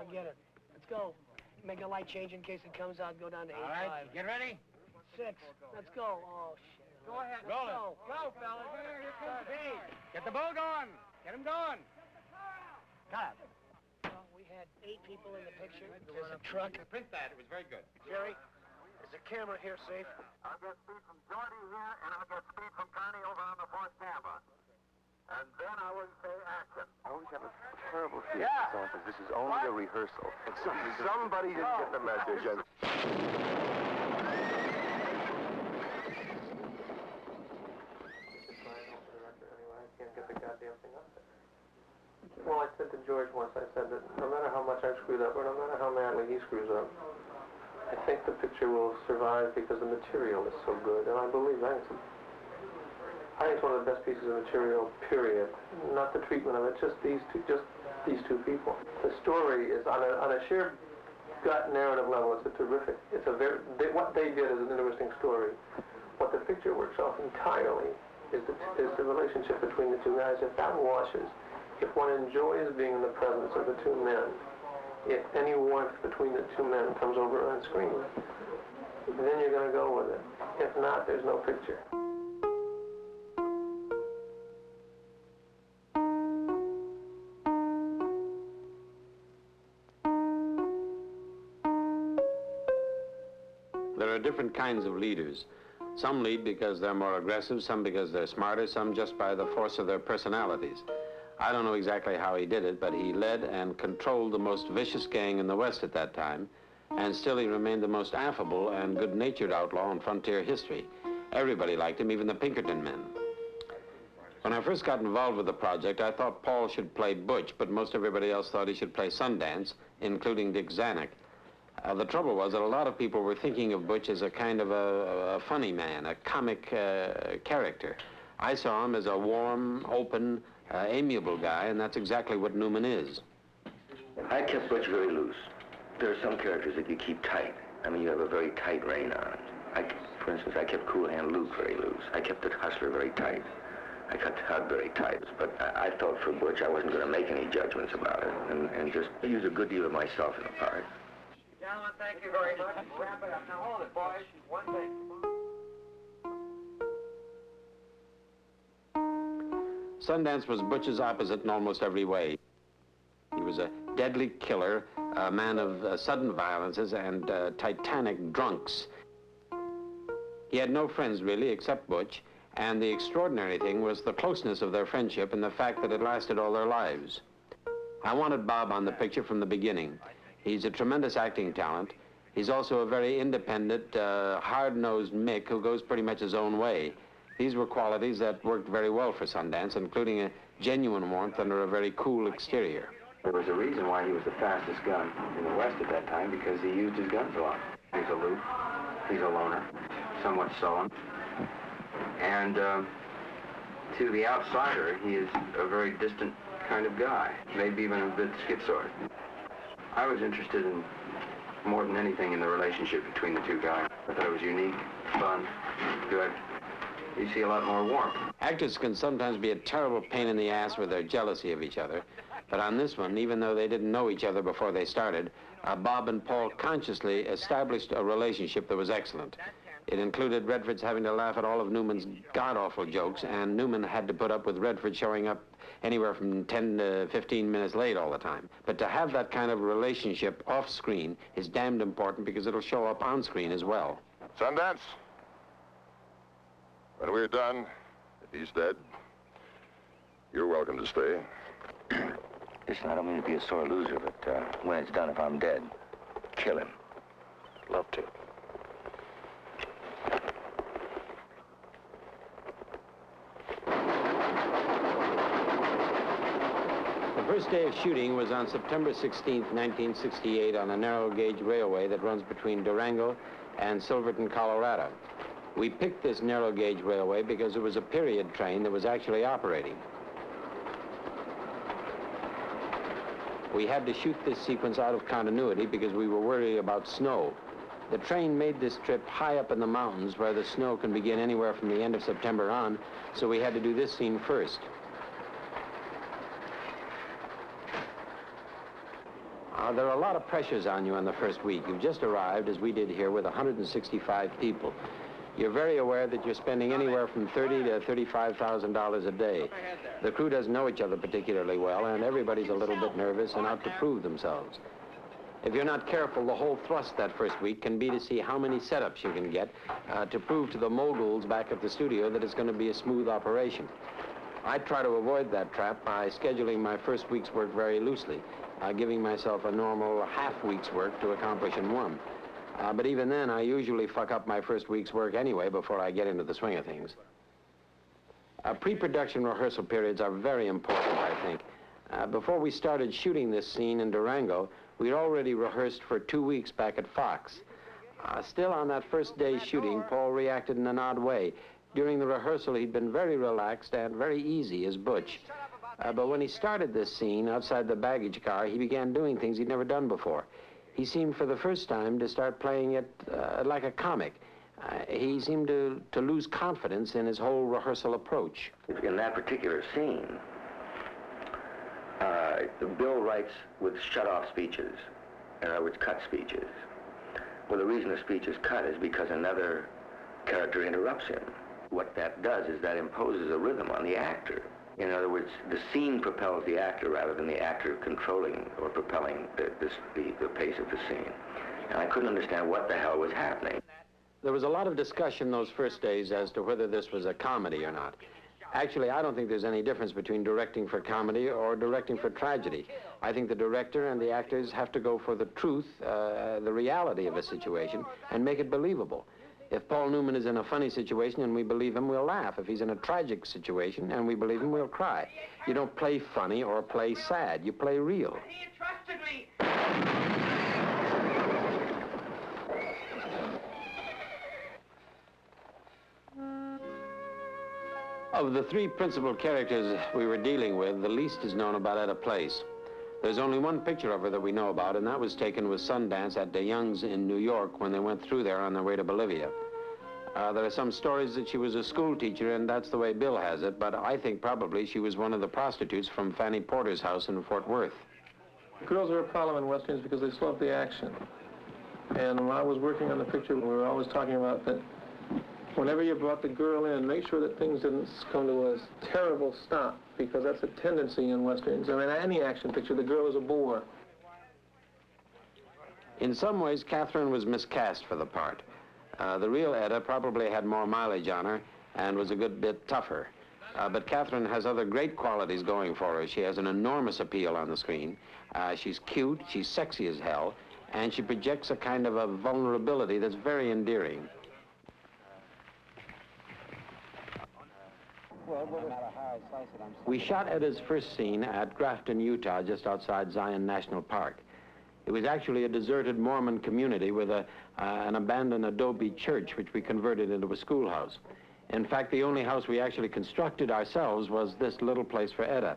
Forget it. Let's go. Make a light change in case it comes out. Go down to 8.5. All right, get ready. 6. Let's go. Oh, shit. Go ahead. Roll it. Go, fellas. Here comes speed. Get the boat going. Get him going. Cut. Well, we had 8 people in the picture. There's a truck. Print that. It was very good. Jerry, is the camera here safe? I'll get speed from Jordy here, and I'll get speed from Connie over on the fourth camera. And then I will say action. I always have a terrible feeling, because this is only a rehearsal. Somebody didn't get the message. And... I can't get the goddamn thing up there. Well, I said to George once, I said that no matter how much I've screwed up, or no matter how madly he screws up, I think the picture will survive because the material is so good, and I believe that. I think it's one of the best pieces of material, period. Not the treatment of it, just these two people. The story is on a sheer gut narrative level. It's a terrific. It's a what they did is an interesting story. What the picture works off entirely is the relationship between the two guys. If that washes, if one enjoys being in the presence of the two men, if any warmth between the two men comes over on screen, then you're going to go with it. If not, there's no picture. There are different kinds of leaders. Some lead because they're more aggressive, some because they're smarter, some just by the force of their personalities. I don't know exactly how he did it, but he led and controlled the most vicious gang in the West at that time, and still he remained the most affable and good-natured outlaw in frontier history. Everybody liked him, even the Pinkerton men. When I first got involved with the project, I thought Paul should play Butch, but most everybody else thought he should play Sundance, including Dick Zanuck. The trouble was that a lot of people were thinking of Butch as a kind of a funny man, a comic character. I saw him as a warm, open, amiable guy, and that's exactly what Newman is. I kept Butch very loose. There are some characters that you keep tight. I mean, you have a very tight rein on it. For instance, I kept Cool Hand Luke very loose. I kept the Hustler very tight. I kept Hud very tight. But I felt for Butch I wasn't going to make any judgments about it, and just use a good deal of myself in the part. Gentlemen, thank you very much. Wrap it up. Now hold it, boys. One thing. Sundance was Butch's opposite in almost every way. He was a deadly killer, a man of sudden violences and titanic drunks. He had no friends, really, except Butch, and the extraordinary thing was the closeness of their friendship and the fact that it lasted all their lives. I wanted Bob on the picture from the beginning. He's a tremendous acting talent. He's also a very independent, hard-nosed Mick who goes pretty much his own way. These were qualities that worked very well for Sundance, including a genuine warmth under a very cool exterior. There was a reason why he was the fastest gun in the West at that time, because he used his guns a lot. He's aloof, he's a loner, somewhat sullen, and to the outsider, he is a very distant kind of guy, maybe even a bit schizoid. I was interested in, more than anything, in the relationship between the two guys. I thought it was unique, fun, good. You see a lot more warmth. Actors can sometimes be a terrible pain in the ass with their jealousy of each other, but on this one, even though they didn't know each other before they started, Bob and Paul consciously established a relationship that was excellent. It included Redford's having to laugh at all of Newman's god-awful jokes, and Newman had to put up with Redford showing up anywhere from 10 to 15 minutes late all the time. But to have that kind of relationship off-screen is damned important because it'll show up on-screen as well. Sundance, when we're done, if he's dead, you're welcome to stay. Listen, I don't mean to be a sore loser, but when it's done, if I'm dead, kill him. Love to. The first day of shooting was on September 16th, 1968, on a narrow-gauge railway that runs between Durango and Silverton, Colorado. We picked this narrow-gauge railway because it was a period train that was actually operating. We had to shoot this sequence out of continuity because we were worried about snow. The train made this trip high up in the mountains where the snow can begin anywhere from the end of September on, so we had to do this scene first. There are a lot of pressures on you in the first week. You've just arrived, as we did here, with 165 people. You're very aware that you're spending anywhere from $30,000 to $35,000 a day. The crew doesn't know each other particularly well, and everybody's a little bit nervous and out to prove themselves. If you're not careful, the whole thrust that first week can be to see how many setups you can get to prove to the moguls back at the studio that it's going to be a smooth operation. I try to avoid that trap by scheduling my first week's work very loosely, giving myself a normal half week's work to accomplish in one. But even then, I usually fuck up my first week's work anyway before I get into the swing of things. Pre-production rehearsal periods are very important, I think. Before we started shooting this scene in Durango, we'd already rehearsed for 2 weeks back at Fox. Still, on that first day's shooting, Paul reacted in an odd way. During the rehearsal, he'd been very relaxed and very easy as Butch. But when he started this scene outside the baggage car, he began doing things he'd never done before. He seemed for the first time to start playing it like a comic. He seemed to lose confidence in his whole rehearsal approach. In that particular scene, Bill writes with shut-off speeches, in other words, cut speeches. Well, the reason the speech is cut is because another character interrupts him. What that does is that imposes a rhythm on the actor. In other words, the scene propels the actor rather than the actor controlling or propelling the pace of the scene. And I couldn't understand what the hell was happening. There was a lot of discussion those first days as to whether this was a comedy or not. Actually, I don't think there's any difference between directing for comedy or directing for tragedy. I think the director and the actors have to go for the truth, the reality of a situation, and make it believable. If Paul Newman is in a funny situation and we believe him, we'll laugh. If he's in a tragic situation and we believe him, we'll cry. You don't play funny or play sad. You play real. He entrusted me. Of the three principal characters we were dealing with, the least is known about Etta Place. There's only one picture of her that we know about, and that was taken with Sundance at De Young's in New York when they went through there on their way to Bolivia. There are some stories that she was a school teacher, and that's the way Bill has it, but I think probably she was one of the prostitutes from Fanny Porter's house in Fort Worth. Girls are a problem in Westerns because they slow up the action. And when I was working on the picture, we were always talking about that whenever you brought the girl in, make sure that things didn't come to a terrible stop, because that's a tendency in Westerns. I mean, any action picture, the girl is a bore. In some ways, Catherine was miscast for the part. The real Etta probably had more mileage on her and was a good bit tougher. But Catherine has other great qualities going for her. She has an enormous appeal on the screen. She's cute, she's sexy as hell, and she projects a kind of a vulnerability that's very endearing. We shot Etta's first scene at Grafton, Utah, just outside Zion National Park. It was actually a deserted Mormon community with an abandoned adobe church, which we converted into a schoolhouse. In fact, the only house we actually constructed ourselves was this little place for Etta.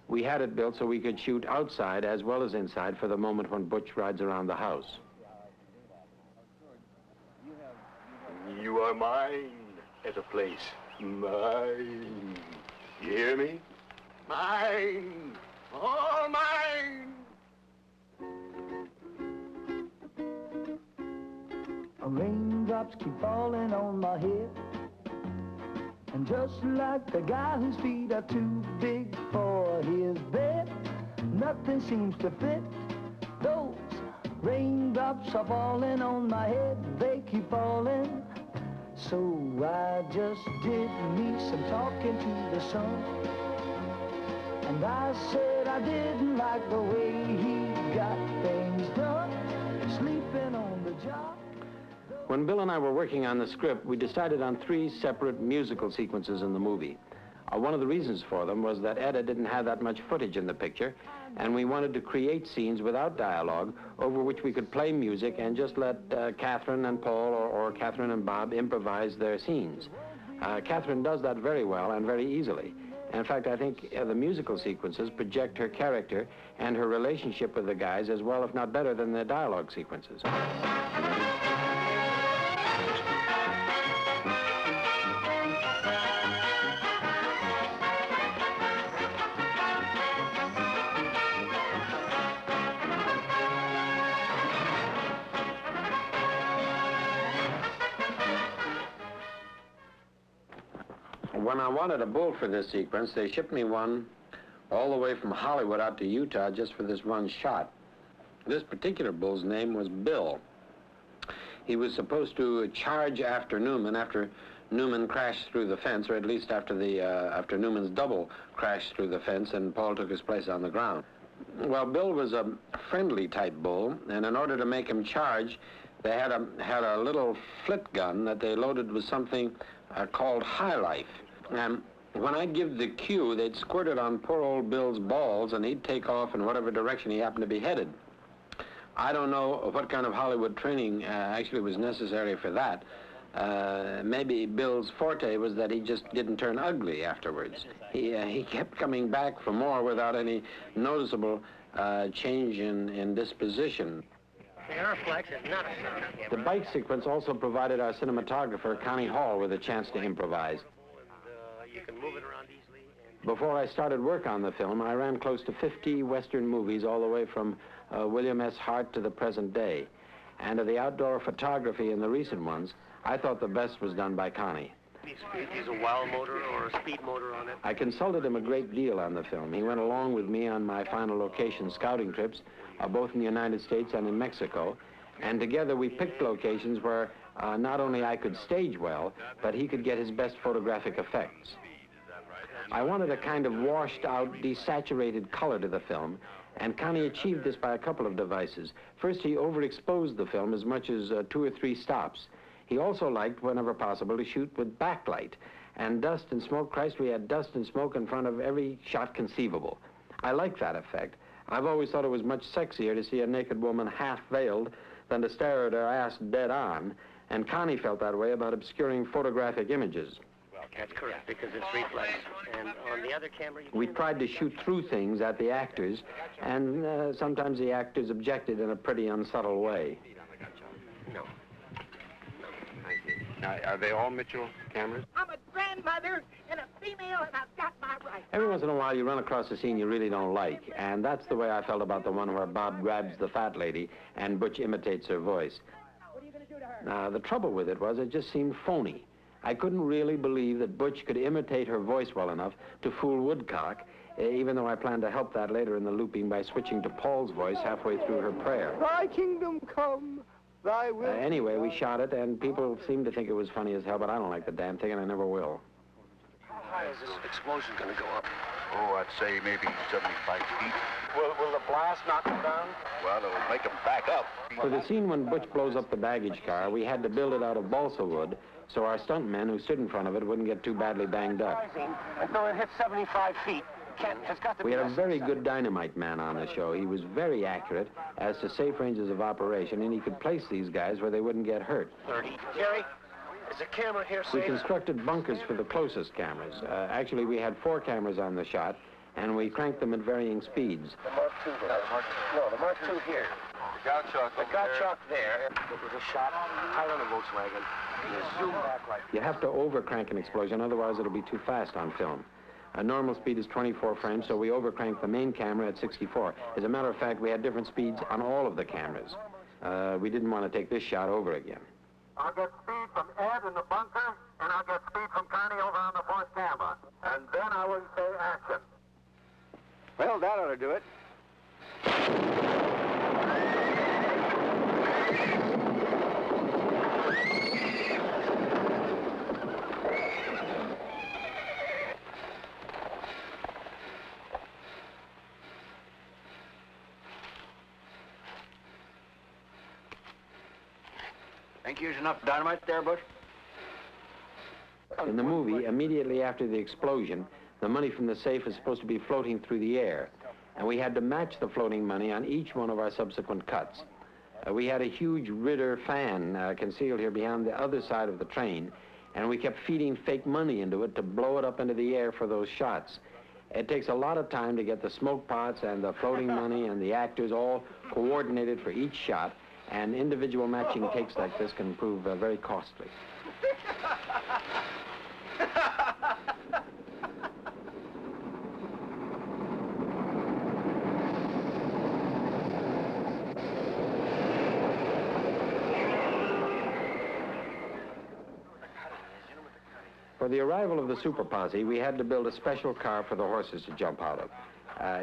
We had it built so we could shoot outside as well as inside for the moment when Butch rides around the house. You are mine at a place. Mine. You hear me? Mine. All mine. Raindrops keep falling on my head, and just like the guy whose feet are too big for his bed, nothing seems to fit. Those raindrops are falling on my head, they keep falling. So I just did me some talking to the sun, and I said I didn't like the way he got things done, sleeping on the job. When Bill and I were working on the script, we decided on 3 separate musical sequences in the movie. One of the reasons for them was that Etta didn't have that much footage in the picture, and we wanted to create scenes without dialogue over which we could play music and just let Catherine and Paul or Catherine and Bob improvise their scenes. Catherine does that very well and very easily. In fact, I think the musical sequences project her character and her relationship with the guys as well, if not better, than the dialogue sequences. When I wanted a bull for this sequence, they shipped me one all the way from Hollywood out to Utah just for this one shot. This particular bull's name was Bill. He was supposed to charge after Newman, after Newman crashed through the fence, or at least after Newman's double crashed through the fence and Paul took his place on the ground. Well, Bill was a friendly type bull, and in order to make him charge, they had a little flit gun that they loaded with something called High Life. And when I'd give the cue, they'd squirt it on poor old Bill's balls, and he'd take off in whatever direction he happened to be headed. I don't know what kind of Hollywood training actually was necessary for that. Maybe Bill's forte was that he just didn't turn ugly afterwards. He kept coming back for more without any noticeable change in disposition. The Airflex is not a sound camera. The bike sequence also provided our cinematographer, Connie Hall, with a chance to improvise. You can move it around easily. Before I started work on the film, I ran close to 50 Western movies all the way from William S. Hart to the present day. And of the outdoor photography in the recent ones, I thought the best was done by Connie. Is a wild motor or a speed motor on it? I consulted him a great deal on the film. He went along with me on my final location scouting trips, both in the United States and in Mexico. And together we picked locations where not only I could stage well, but he could get his best photographic effects. I wanted a kind of washed out, desaturated color to the film, and Connie achieved this by a couple of devices. First, he overexposed the film as much as 2 or 3 stops. He also liked, whenever possible, to shoot with backlight. And dust and smoke, Christ, we had dust and smoke in front of every shot conceivable. I like that effect. I've always thought it was much sexier to see a naked woman half-veiled than to stare at her ass dead on, and Connie felt that way about obscuring photographic images. Well, that's correct, because it's reflex. And on the other camera... We tried to shoot through things at the actors, and sometimes the actors objected in a pretty unsubtle way. No. Now, are they all Mitchell cameras? I'm a grandmother and a female, and I've got my rights. Every once in a while, you run across a scene you really don't like, and that's the way I felt about the one where Bob grabs the fat lady and Butch imitates her voice. What are you going to do to her? Now, the trouble with it was it just seemed phony. I couldn't really believe that Butch could imitate her voice well enough to fool Woodcock, even though I planned to help that later in the looping by switching to Paul's voice halfway through her prayer. Thy kingdom come, thy will... Anyway, we shot it, and people seemed to think it was funny as hell, but I don't like the damn thing, and I never will. How high is this explosion going to go up? Oh, I'd say maybe 75 feet. Will the blast knock them down? Well, it'll make them back up. For the scene when Butch blows up the baggage car, we had to build it out of balsa wood, so our stuntmen who stood in front of it wouldn't get too badly banged up. Until it hits 75 feet. It's got to We be had a very good dynamite man on the show. He was very accurate as to safe ranges of operation, and he could place these guys where they wouldn't get hurt. 30. Jerry, is the camera here We safe? constructed bunkers for the closest cameras. Actually, we had 4 cameras on the shot, and we cranked them at varying speeds. The Mark II there. No, the Mark II here. The Gottschalk there. It was a shot high on the Volkswagen. You zoom back like... You have to overcrank an explosion, otherwise it'll be too fast on film. A normal speed is 24 frames, so we overcranked the main camera at 64. As a matter of fact, we had different speeds on all of the cameras. We didn't want to take this shot over again. I'll get speed from Ed in the bunker, and I'll get speed from Connie over on the 4th camera. And then I will say action. Well, that ought to do it. Think you used enough dynamite there, Butch? In the movie, immediately after the explosion, the money from the safe is supposed to be floating through the air, and we had to match the floating money on each one of our subsequent cuts. We had a huge Ritter fan concealed here behind the other side of the train, and we kept feeding fake money into it to blow it up into the air for those shots. It takes a lot of time to get the smoke pots and the floating money and the actors all coordinated for each shot, and individual matching takes like this can prove very costly. For the arrival of the super posse, we had to build a special car for the horses to jump out of.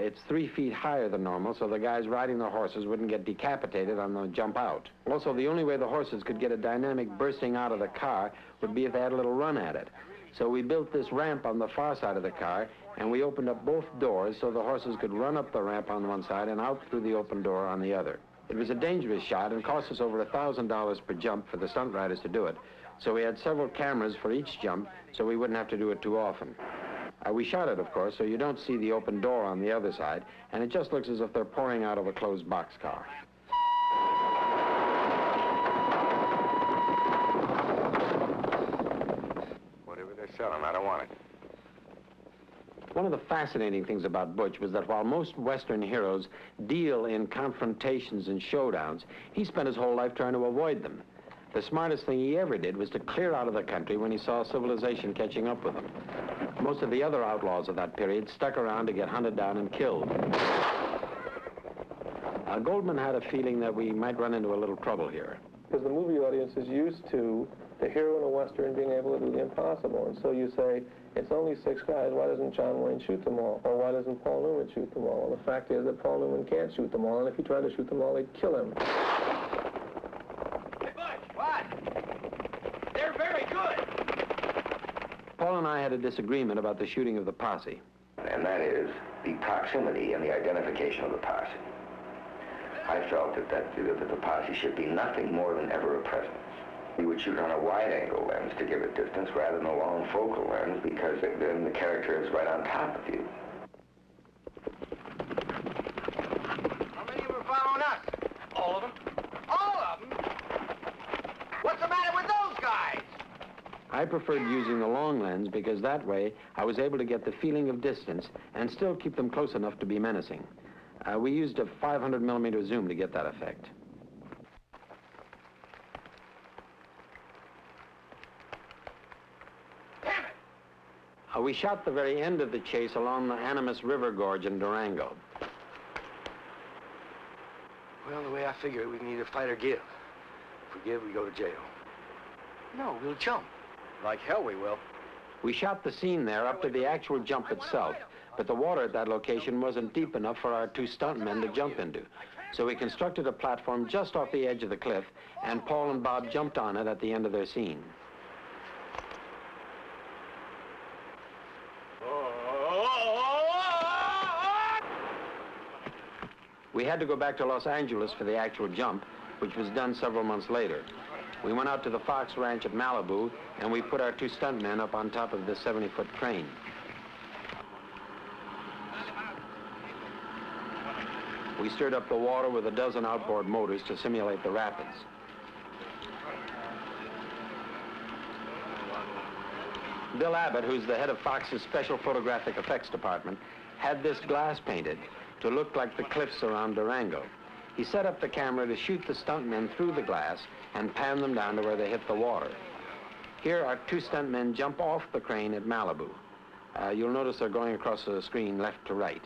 It's 3 feet higher than normal, so the guys riding the horses wouldn't get decapitated on the jump out. Also, the only way the horses could get a dynamic bursting out of the car would be if they had a little run at it. So we built this ramp on the far side of the car, and we opened up both doors so the horses could run up the ramp on one side and out through the open door on the other. It was a dangerous shot and cost us over $1,000 per jump for the stunt riders to do it. So we had several cameras for each jump, so we wouldn't have to do it too often. We shot it, of course, so you don't see the open door on the other side, and it just looks as if they're pouring out of a closed boxcar. Whatever they're selling, I don't want it. One of the fascinating things about Butch was that while most Western heroes deal in confrontations and showdowns, he spent his whole life trying to avoid them. The smartest thing he ever did was to clear out of the country when he saw civilization catching up with him. Most of the other outlaws of that period stuck around to get hunted down and killed. Goldman had a feeling that we might run into a little trouble here. Because the movie audience is used to the hero in a Western being able to do the impossible. And so you say, it's only 6 guys, why doesn't John Wayne shoot them all? Or why doesn't Paul Newman shoot them all? Well, the fact is that Paul Newman can't shoot them all, and if he tried to shoot them all, they'd kill him. Hey, Butch, what? They're very good. Paul and I had a disagreement about the shooting of the posse. And that is the proximity and the identification of the posse. I felt that the posse should be nothing more than ever a presence. We would shoot on a wide-angle lens to give it distance rather than a long focal lens, because then the character is right on top of you. How many of them are following us? All of them. All of them? What's the matter with those guys? I preferred using the long lens because that way I was able to get the feeling of distance and still keep them close enough to be menacing. We used a 500mm zoom to get that effect. Damn it! We shot the very end of the chase along the Animas River Gorge in Durango. Well, the way I figure it, we can either fight or give. If we give, we go to jail. No, we'll jump. Like hell we will. We shot the scene there up to the actual jump itself, but the water at that location wasn't deep enough for our 2 stuntmen to jump into. So we constructed a platform just off the edge of the cliff, and Paul and Bob jumped on it at the end of their scene. We had to go back to Los Angeles for the actual jump, which was done several months later. We went out to the Fox Ranch at Malibu, and we put our 2 stuntmen up on top of this 70-foot crane. We stirred up the water with a dozen outboard motors to simulate the rapids. Bill Abbott, who's the head of Fox's Special Photographic Effects Department, had this glass painted to look like the cliffs around Durango. He set up the camera to shoot the stuntmen through the glass and pan them down to where they hit the water. Here, our 2 stuntmen jump off the crane at Malibu. You'll notice they're going across the screen left to right.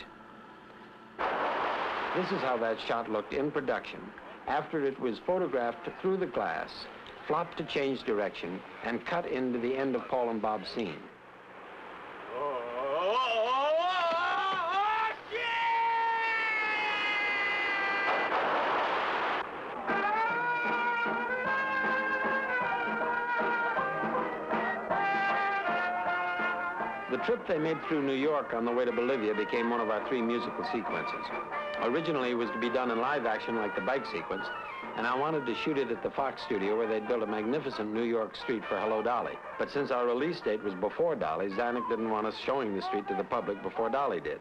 This is how that shot looked in production, after it was photographed through the glass, flopped to change direction, and cut into the end of Paul and Bob's scene. The trip they made through New York on the way to Bolivia became one of our 3 musical sequences. Originally, it was to be done in live action like the bike sequence, and I wanted to shoot it at the Fox studio where they'd built a magnificent New York street for Hello, Dolly. But since our release date was before Dolly, Zanuck didn't want us showing the street to the public before Dolly did.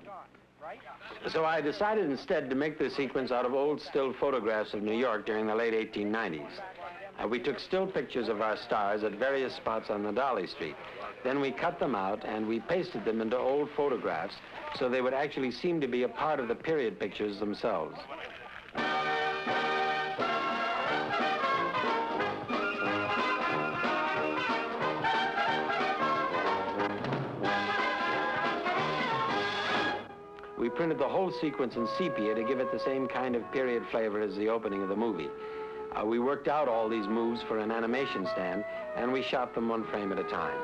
So I decided instead to make the sequence out of old still photographs of New York during the late 1890s. We took still pictures of our stars at various spots on the Dolly Street. Then we cut them out and we pasted them into old photographs so they would actually seem to be a part of the period pictures themselves. We printed the whole sequence in sepia to give it the same kind of period flavor as the opening of the movie. We worked out all these moves for an animation stand, and we shot them 1 frame at a time.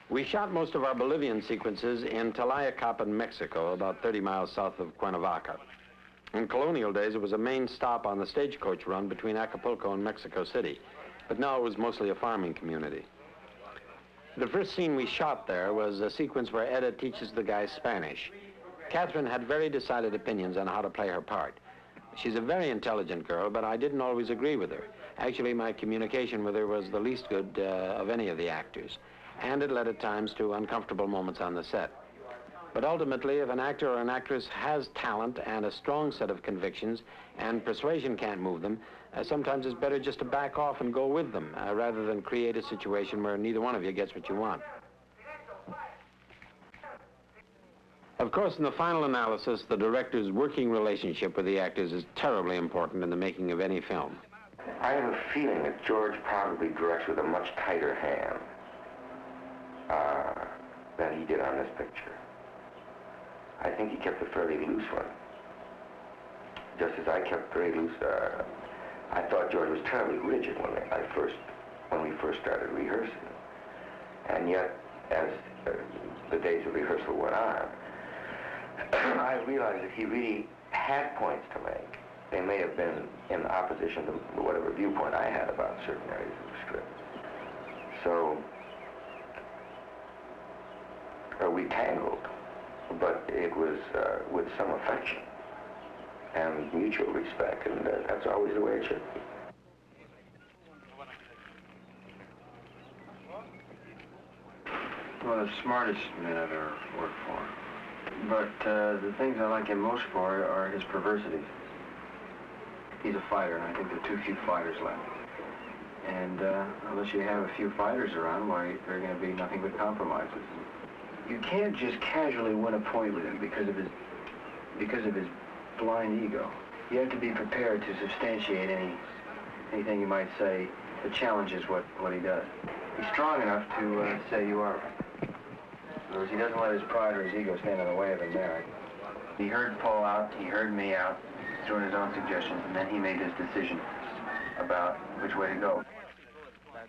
We shot most of our Bolivian sequences in Tlayacapan, Mexico, about 30 miles south of Cuernavaca. In colonial days, it was a main stop on the stagecoach run between Acapulco and Mexico City, but now it was mostly a farming community. The first scene we shot there was a sequence where Etta teaches the guy Spanish. Catherine had very decided opinions on how to play her part. She's a very intelligent girl, but I didn't always agree with her. Actually, my communication with her was the least good of any of the actors, and it led at times to uncomfortable moments on the set. But ultimately, if an actor or an actress has talent and a strong set of convictions, and persuasion can't move them, sometimes it's better just to back off and go with them, rather than create a situation where neither one of you gets what you want. Of course, in the final analysis, the director's working relationship with the actors is terribly important in the making of any film. I have a feeling that George probably directs with a much tighter hand than he did on this picture. I think he kept a fairly loose one. Just as I kept very loose, I thought George was terribly rigid when we first started rehearsing. And yet, as the days of rehearsal went on, I realized that he really had points to make. They may have been in opposition to whatever viewpoint I had about certain areas of the script. So, we tangled, but it was with some affection and mutual respect, and that's always the way it should be. Well, the smartest man I've ever worked for. But the things I like him most for are his perversities. He's a fighter, and I think there are too few fighters left. And unless you have a few fighters around, why, there are going to be nothing but compromises. You can't just casually win a point with him because of his blind ego. You have to be prepared to substantiate anything you might say that challenges what he does. He's strong enough to say you are right. In other words, he doesn't let his pride or his ego stand in the way of a marriage. He heard Paul out, he heard me out, throwing his own suggestions, and then he made his decision about which way to go.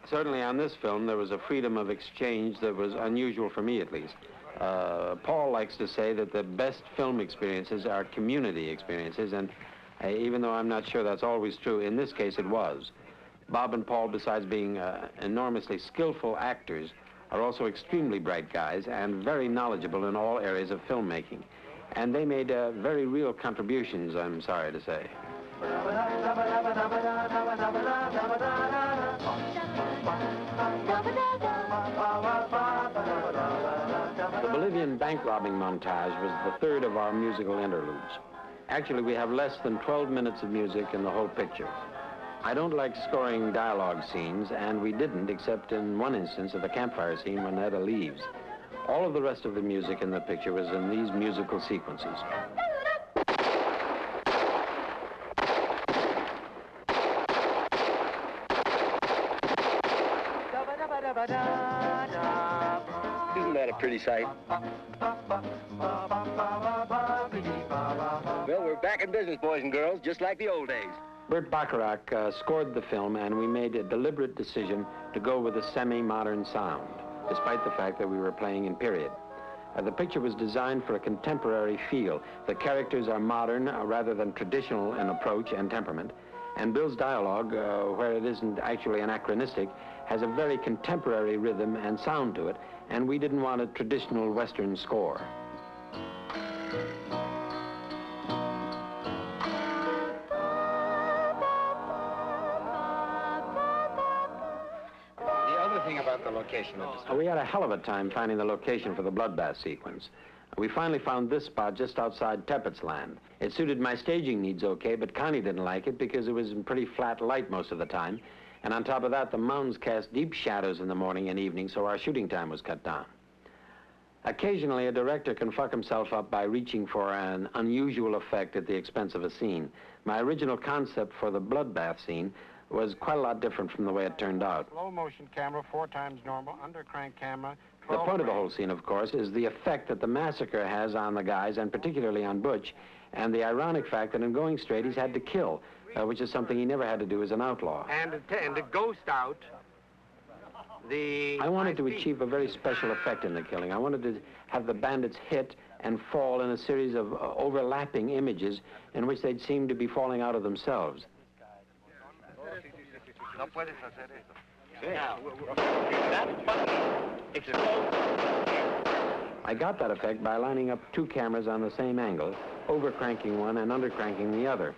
Certainly on this film, there was a freedom of exchange that was unusual for me, at least. Paul likes to say that the best film experiences are community experiences, and even though I'm not sure that's always true, in this case it was. Bob and Paul, besides being enormously skillful actors, are also extremely bright guys and very knowledgeable in all areas of filmmaking. And they made very real contributions, I'm sorry to say. The Bolivian bank robbing montage was the third of our musical interludes. Actually, we have less than 12 minutes of music in the whole picture. I don't like scoring dialogue scenes, and we didn't, except in one instance of the campfire scene when Etta leaves. All of the rest of the music in the picture was in these musical sequences. Isn't that a pretty sight? Well, we're back in business, boys and girls, just like the old days. Burt Bacharach scored the film, and we made a deliberate decision to go with a semi-modern sound, despite the fact that we were playing in period. The picture was designed for a contemporary feel. The characters are modern rather than traditional in approach and temperament, and Bill's dialogue, where it isn't actually anachronistic, has a very contemporary rhythm and sound to it, and we didn't want a traditional Western score. about the location of the... We had a hell of a time finding the location for the bloodbath sequence. We finally found this spot just outside Teppett's land. It suited my staging needs okay, but Connie didn't like it because it was in pretty flat light most of the time. And on top of that, the mountains cast deep shadows in the morning and evening, so our shooting time was cut down. Occasionally, a director can fuck himself up by reaching for an unusual effect at the expense of a scene. My original concept for the bloodbath scene was quite a lot different from the way it turned out. Slow motion camera, 4 times normal, under crank camera. The point of the whole scene, of course, is the effect that the massacre has on the guys, and particularly on Butch, and the ironic fact that in going straight, he's had to kill, which is something he never had to do as an outlaw. And to ghost out the... I wanted to achieve a very special effect in the killing. I wanted to have the bandits hit and fall in a series of overlapping images in which they'd seem to be falling out of themselves. I got that effect by lining up 2 cameras on the same angle, over-cranking one and under-cranking the other.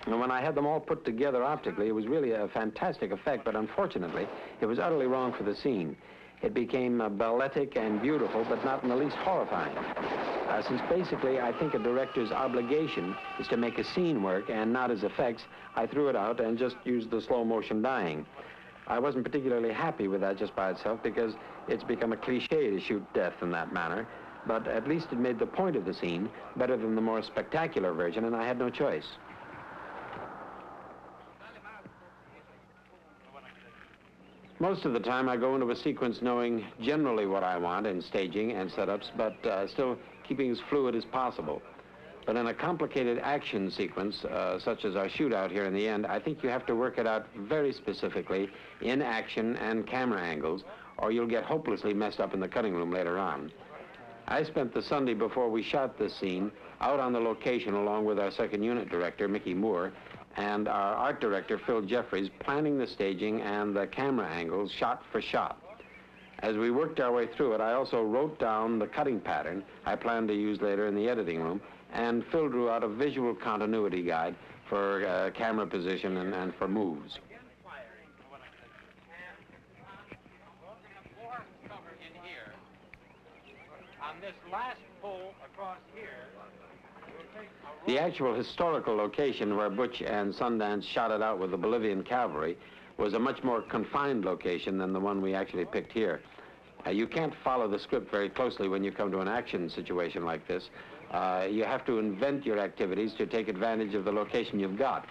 And when I had them all put together optically, it was really a fantastic effect, but unfortunately, it was utterly wrong for the scene. It became balletic and beautiful, but not in the least horrifying. Since basically, I think a director's obligation is to make a scene work and not his effects, I threw it out and just used the slow motion dying. I wasn't particularly happy with that just by itself because it's become a cliche to shoot death in that manner, but at least it made the point of the scene better than the more spectacular version, and I had no choice. Most of the time I go into a sequence knowing generally what I want in staging and setups, but still keeping as fluid as possible. But in a complicated action sequence, such as our shootout here in the end, I think you have to work it out very specifically in action and camera angles, or you'll get hopelessly messed up in the cutting room later on. I spent the Sunday before we shot this scene out on the location along with our second unit director, Mickey Moore, and our art director, Phil Jeffries, planning the staging and the camera angles shot for shot. As we worked our way through it, I also wrote down the cutting pattern I plan to use later in the editing room, and Phil drew out a visual continuity guide for camera position and for moves. On this last pull across here, the actual historical location where Butch and Sundance shot it out with the Bolivian cavalry was a much more confined location than the one we actually picked here. You can't follow the script very closely when you come to an action situation like this. You have to invent your activities to take advantage of the location you've got.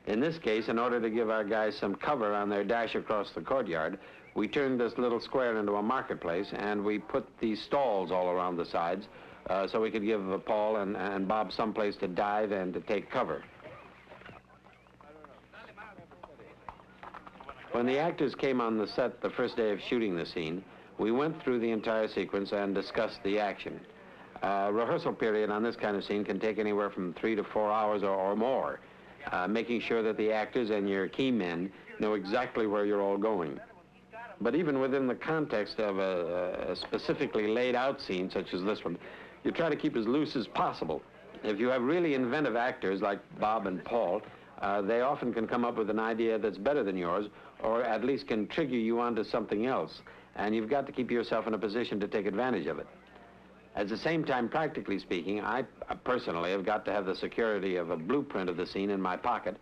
In this case, in order to give our guys some cover on their dash across the courtyard, we turned this little square into a marketplace, and we put these stalls all around the sides so we could give Paul and Bob someplace to dive and to take cover. When the actors came on the set the first day of shooting the scene, we went through the entire sequence and discussed the action. Rehearsal period on this kind of scene can take anywhere from 3 to 4 hours or more, making sure that the actors and your key men know exactly where you're all going. But even within the context of a specifically laid out scene such as this one, you try to keep as loose as possible. If you have really inventive actors like Bob and Paul, they often can come up with an idea that's better than yours, or at least can trigger you onto something else, and you've got to keep yourself in a position to take advantage of it. At the same time, practically speaking, I personally have got to have the security of a blueprint of the scene in my pocket,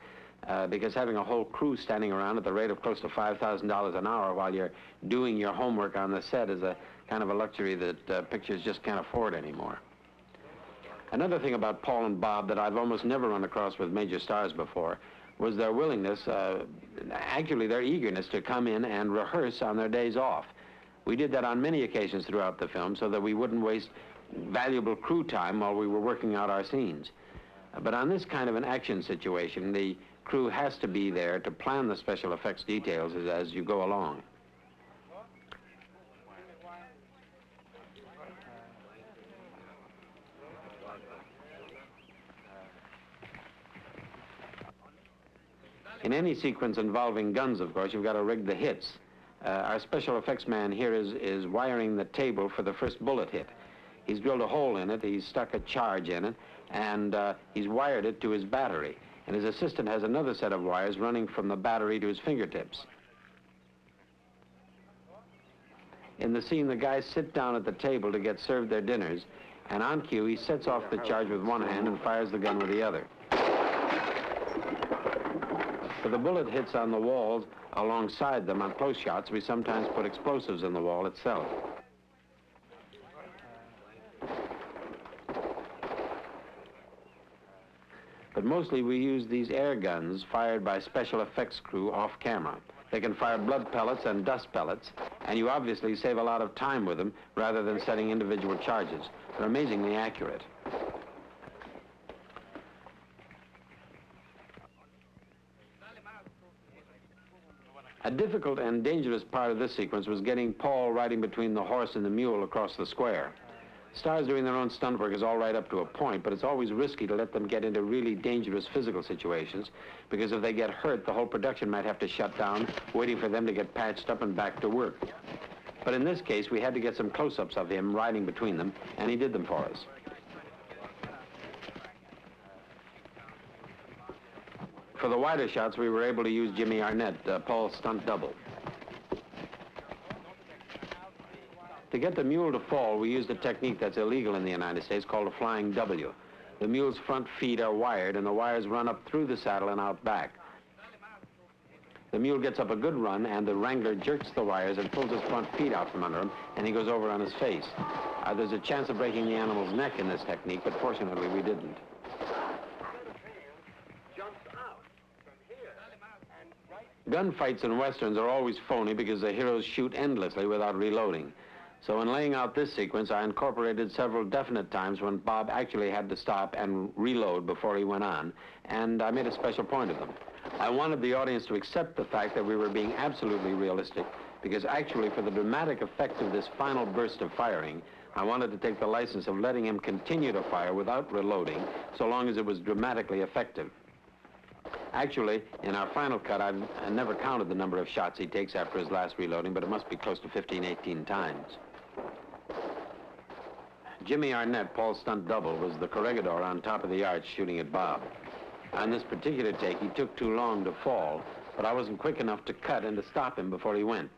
because having a whole crew standing around at the rate of close to $5,000 an hour while you're doing your homework on the set is a kind of a luxury that pictures just can't afford anymore. Another thing about Paul and Bob that I've almost never run across with major stars before was their willingness, actually their eagerness to come in and rehearse on their days off. We did that on many occasions throughout the film so that we wouldn't waste valuable crew time while we were working out our scenes. But on this kind of an action situation, the crew has to be there to plan the special effects details as you go along. In any sequence involving guns, of course, you've got to rig the hits. Our special effects man here is wiring the table for the first bullet hit. He's drilled a hole in it, he's stuck a charge in it, and he's wired it to his battery. And his assistant has another set of wires running from the battery to his fingertips. In the scene, the guys sit down at the table to get served their dinners, and on cue, he sets off the charge with one hand and fires the gun with the other. If the bullet hits on the walls alongside them on close shots, we sometimes put explosives in the wall itself. But mostly we use these air guns fired by special effects crew off camera. They can fire blood pellets and dust pellets, and you obviously save a lot of time with them rather than setting individual charges. They're amazingly accurate. A difficult and dangerous part of this sequence was getting Paul riding between the horse and the mule across the square. Stars doing their own stunt work is all right up to a point, but it's always risky to let them get into really dangerous physical situations, because if they get hurt, the whole production might have to shut down, waiting for them to get patched up and back to work. But in this case, we had to get some close-ups of him riding between them, and he did them for us. For the wider shots, we were able to use Jimmy Arnett, Paul's stunt double. To get the mule to fall, we used a technique that's illegal in the United States called a flying W. The mule's front feet are wired, and the wires run up through the saddle and out back. The mule gets up a good run, and the wrangler jerks the wires and pulls his front feet out from under him, and he goes over on his face. There's a chance of breaking the animal's neck in this technique, but fortunately we didn't. Gunfights in westerns are always phony because the heroes shoot endlessly without reloading. So in laying out this sequence, I incorporated several definite times when Bob actually had to stop and reload before he went on, and I made a special point of them. I wanted the audience to accept the fact that we were being absolutely realistic, because actually for the dramatic effect of this final burst of firing, I wanted to take the license of letting him continue to fire without reloading, so long as it was dramatically effective. Actually, in our final cut, I never counted the number of shots he takes after his last reloading, but it must be close to 15, 18 times. Jimmy Arnett, Paul's stunt double, was the corregidor on top of the arch shooting at Bob. On this particular take, he took too long to fall, but I wasn't quick enough to cut and to stop him before he went.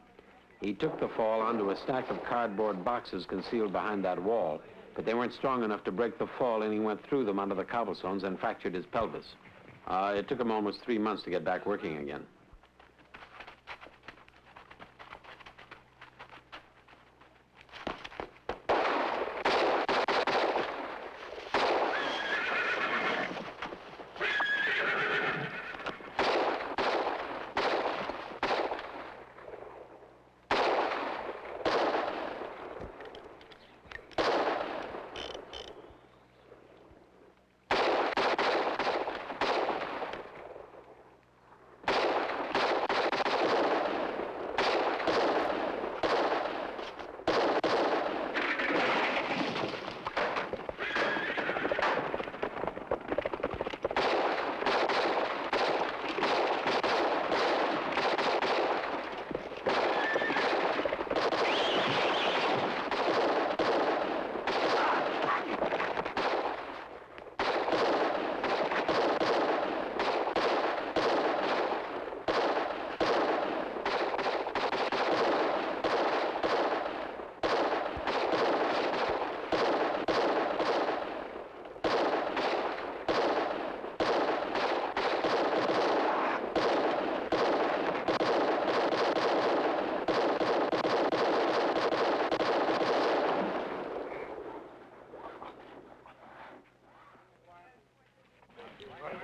He took the fall onto a stack of cardboard boxes concealed behind that wall, but they weren't strong enough to break the fall, and he went through them onto the cobblestones and fractured his pelvis. It took him almost 3 months to get back working again.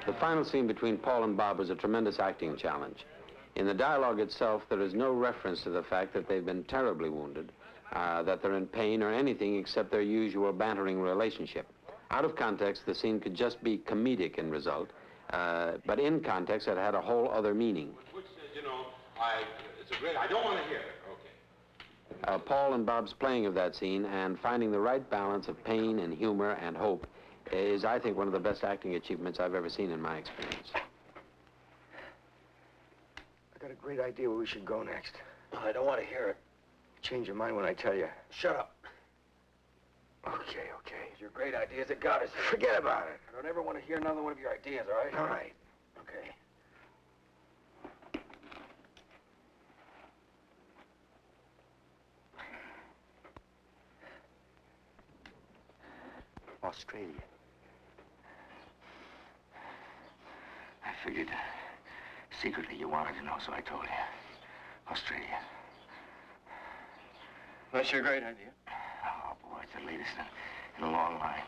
The final scene between Paul and Bob was a tremendous acting challenge. In the dialogue itself, there is no reference to the fact that they've been terribly wounded, that they're in pain or anything except their usual bantering relationship. Out of context, the scene could just be comedic in result, but in context, it had a whole other meaning. Which says, you know, it's a great, I don't want to hear it, okay. Paul and Bob's playing of that scene and finding the right balance of pain and humor and hope is, I think, one of the best acting achievements I've ever seen in my experience. I got a great idea where we should go next. I don't want to hear it. Change your mind when I tell you. Shut up. Okay. Your great ideas that got us here. Forget about it. I don't ever want to hear another one of your ideas, all right? All right. Okay. Australia? I figured secretly you wanted to know, so I told you. Australia. That's your great idea. Oh, boy, it's the latest in a long line.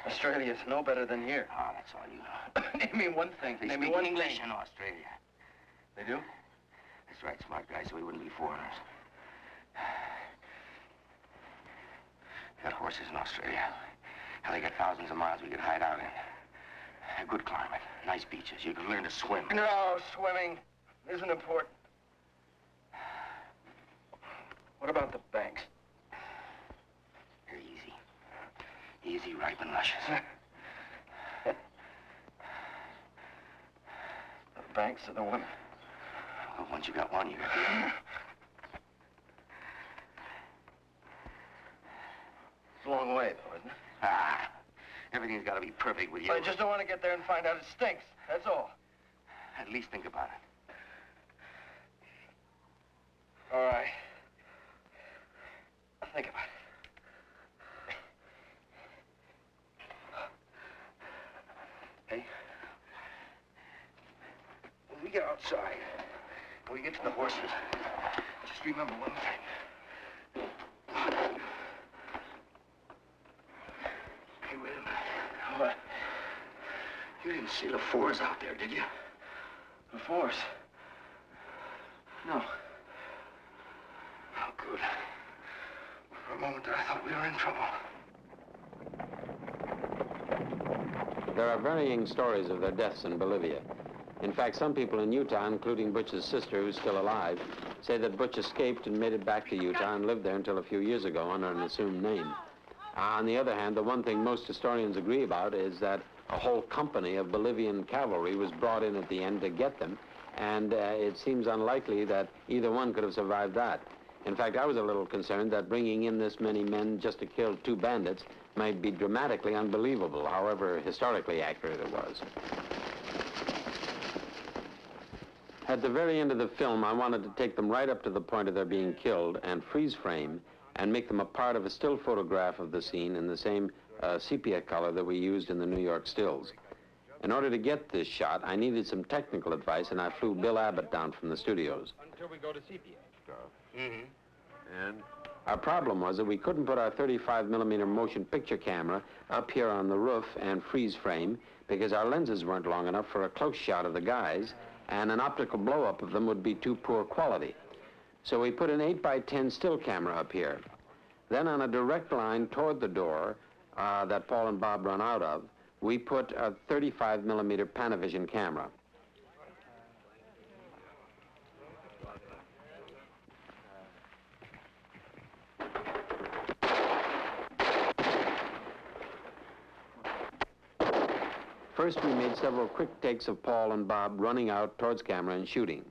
Australia's no better than here. Oh, that's all you know. Name me one thing. They Name me speak one English thing. in Australia. They do? That's right, smart guys, so we wouldn't be foreigners. They got horses in Australia. Hell, they got thousands of miles we could hide out in. A good climate, nice beaches. You could learn to swim. No, swimming isn't important. What about the banks? They're easy. Easy, ripe, and luscious. The banks or the women? Well, once you got one, you got the other. It's a long way, though, isn't it? Ah, everything's got to be perfect with you. I just don't want to get there and find out it stinks. That's all. At least think about it. All right. I'll think about it. Hey, when we get outside, when we get to the horses, just remember one thing. Hey, wait a minute. What? You didn't see the fours out there, did you? The force? No. Oh, good. For a moment there, I thought we were in trouble. There are varying stories of their deaths in Bolivia. In fact, some people in Utah, including Butch's sister, who's still alive, say that Butch escaped and made it back to Utah and lived there until a few years ago under an assumed name. On the other hand, the one thing most historians agree about is that a whole company of Bolivian cavalry was brought in at the end to get them, and it seems unlikely that either one could have survived that. In fact, I was a little concerned that bringing in this many men just to kill two bandits might be dramatically unbelievable, however historically accurate it was. At the very end of the film, I wanted to take them right up to the point of their being killed and freeze frame and make them a part of a still photograph of the scene in the same sepia color that we used in the New York stills. In order to get this shot, I needed some technical advice, and I flew Bill Abbott down from the studios. Until we go to sepia. Mm-hmm. And? Our problem was that we couldn't put our 35mm motion picture camera up here on the roof and freeze frame because our lenses weren't long enough for a close shot of the guys, and an optical blow-up of them would be too poor quality. So we put an 8x10 still camera up here. Then on a direct line toward the door that Paul and Bob run out of, we put a 35mm Panavision camera. First, we made several quick takes of Paul and Bob running out towards camera and shooting.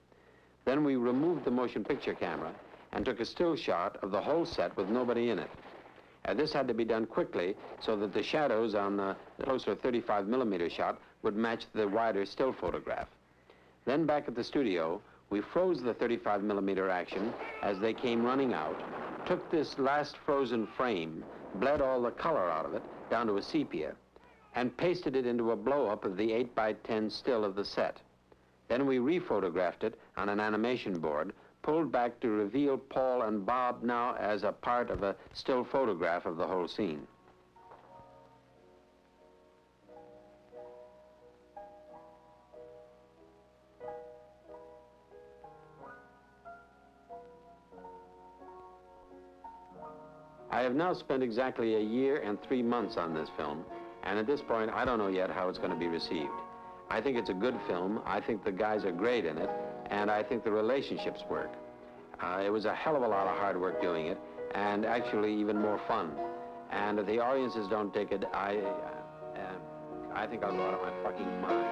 Then we removed the motion picture camera and took a still shot of the whole set with nobody in it. This had to be done quickly so that the shadows on the closer 35mm shot would match the wider still photograph. Then back at the studio, we froze the 35mm action as they came running out, took this last frozen frame, bled all the color out of it down to a sepia, and pasted it into a blow-up of the 8x10 still of the set. Then we rephotographed it on an animation board, pulled back to reveal Paul and Bob now as a part of a still photograph of the whole scene. I have now spent exactly a year and 3 months on this film, and at this point, I don't know yet how it's going to be received. I think it's a good film. I think the guys are great in it, and I think the relationships work. It was a hell of a lot of hard work doing it, and actually even more fun. And if the audiences don't take it, I think I'll go out of my fucking mind.